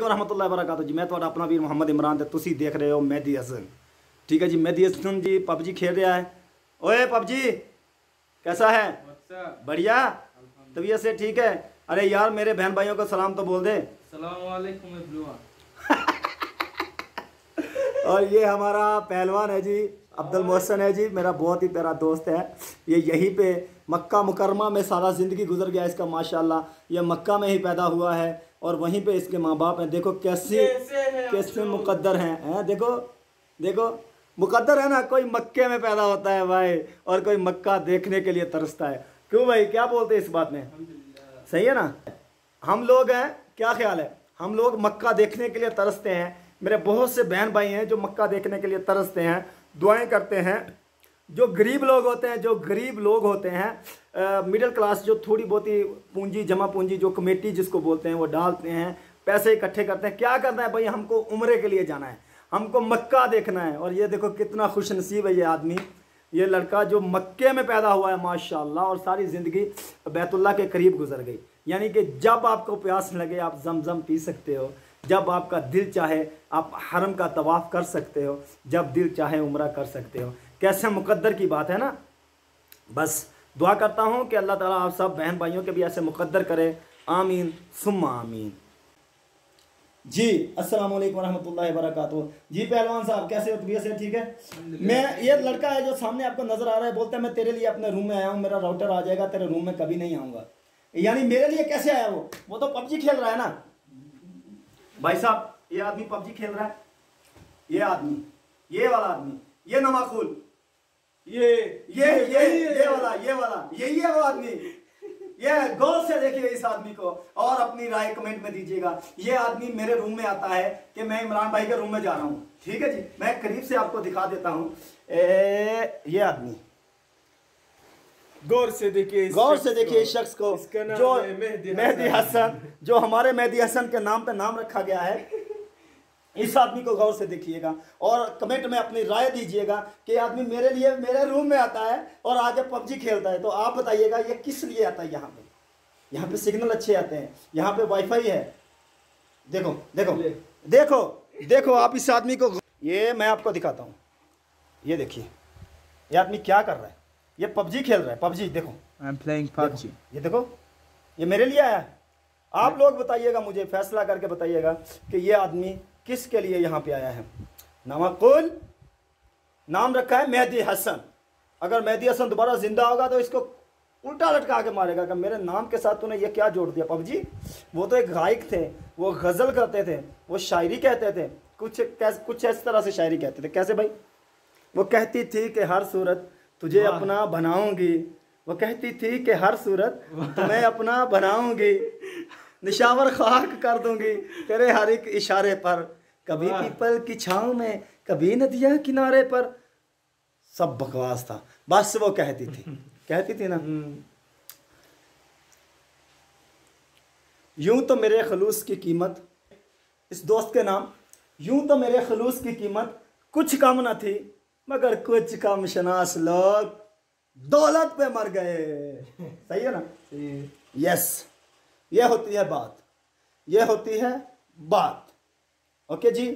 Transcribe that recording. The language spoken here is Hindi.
रहमतुल्लाहि व बरकातहू जी। मैं तो अपना वीर मोहम्मद इमरान ते तुसी देख रहे हो मेहदी हसन। ठीक है जी, मेहदी हसन जी पबजी खेल रहा है। ओए पबजी कैसा है? बढ़िया, तबीयत से ठीक है? अरे यार मेरे बहन भाइयों को सलाम तो बोल दे। सलाम वालेकुम एवरीवन। और ये हमारा पहलवान है जी, अब्दुल मोहसन है जी, मेरा बहुत ही प्यारा दोस्त है। ये यहीं पे मक्का मुकरमा में सारा ज़िंदगी गुजर गया इसका माशाल्लाह। ये मक्का में ही पैदा हुआ है और वहीं पे इसके माँ बाप हैं। देखो कैसे मुकद्दर हैं, देखो देखो मुकद्दर है ना। कोई मक्के में पैदा होता है भाई और कोई मक्का देखने के लिए तरसता है। क्यों भाई, क्या बोलते हैं इस बात में? सही है ना? हम लोग हैं, क्या ख्याल है? हम लोग मक्का देखने के लिए तरसते हैं। मेरे बहुत से बहन भाई हैं जो मक्का देखने के लिए तरसते हैं, दुआएं करते हैं। जो गरीब लोग होते हैं, मिडिल क्लास, जो थोड़ी बहुत ही पूंजी, जमा पूंजी, जो कमेटी जिसको बोलते हैं, वो डालते हैं, पैसे इकट्ठे करते हैं। क्या करना है भाई? हमको उम्रे के लिए जाना है, हमको मक्का देखना है। और ये देखो कितना खुश नसीब है ये आदमी, ये लड़का जो मक्के में पैदा हुआ है माशाल्लाह, और सारी ज़िंदगी बैतुल्लाह के करीब गुजर गई। यानी कि जब आपको प्यास लगे आप जमजम पी सकते हो, जब आपका दिल चाहे आप हरम का तवाफ़ कर सकते हो, जब दिल चाहे उम्रा कर सकते हो। कैसे मुकद्दर की बात है ना। बस दुआ करता हूँ कि अल्लाह ताला आप सब बहन भाइयों के भी ऐसे मुकद्दर करे। आमीन सुम्मा आमीन। जी अस्सलाम वालेकुम रहमतुल्लाहि व बरकातहू जी। पहलवान साहब कैसे हो? तबीयत से ठीक है? मैं, ये लड़का है जो सामने आपको नजर आ रहा है, बोलता है मैं तेरे लिए अपने रूम में आया हूँ, मेरा राउटर आ जाएगा, तेरे रूम में कभी नहीं आऊँगा। यानी मेरे लिए कैसे आया वो तो पबजी खेल रहा है ना भाई साहब। ये आदमी पबजी खेल रहा है, ये आदमी, ये वाला आदमी, ये नमाकुल, ये वाला यही है वो आदमी। ये गौर से देखिए इस आदमी को और अपनी राय कमेंट में दीजिएगा। ये आदमी मेरे रूम में आता है कि मैं इमरान भाई के रूम में जा रहा हूँ। ठीक है जी, मैं करीब से आपको दिखा देता हूँ। ये आदमी, गौर से देखिए इस शख्स को, जो मेहदी हसन, जो हमारे मेहदी हसन के नाम पे नाम रखा गया है। इस आदमी को गौर से देखिएगा और कमेंट में अपनी राय दीजिएगा कि आदमी मेरे रूम में आता है और आगे पबजी खेलता है। तो आप बताइएगा ये किस लिए आता है? यहाँ पे सिग्नल अच्छे आते हैं, यहाँ पे वाईफाई है। देखो देखो देखो देखो आप इस आदमी को, ये मैं आपको दिखाता हूँ। ये देखिए ये आदमी क्या कर रहा है, ये पबजी खेल रहा है। पबजी देखो, आई एम प्लेइंग पबजी। ये देखो, ये मेरे लिए आया है। आप लोग बताइएगा, मुझे फैसला करके बताइएगा कि ये आदमी किसके लिए यहाँ पे आया है। नमाकुल नाम रखा है मेहदी हसन। अगर मेहदी हसन दोबारा जिंदा होगा तो इसको उल्टा लटका के मारेगा कि मेरे नाम के साथ तूने ये क्या जोड़ दिया पबजी। वो तो एक गायक थे, वो गज़ल करते थे, वो शायरी कहते थे, कुछ इस तरह से शायरी कहते थे। कैसे भाई? वो कहती थी कि हर सूरत तुझे अपना बनाऊंगी, वो कहती थी कि हर सूरत तुम्हें अपना बनाऊंगी, निशावर खाक कर दूंगी तेरे हर एक इशारे पर, कभी पीपल की छांव में, कभी नदिया किनारे पर। सब बकवास था, बस वो कहती थी ना। यूं तो मेरे खलूस की कीमत, इस दोस्त के नाम, यूं तो मेरे खलूस की कीमत कुछ कम न थी, मगर कुछ कम शनास लोग दौलत पे मर गए। सही है ना? यस, ये होती है बात, ये होती है बात। ओके जी।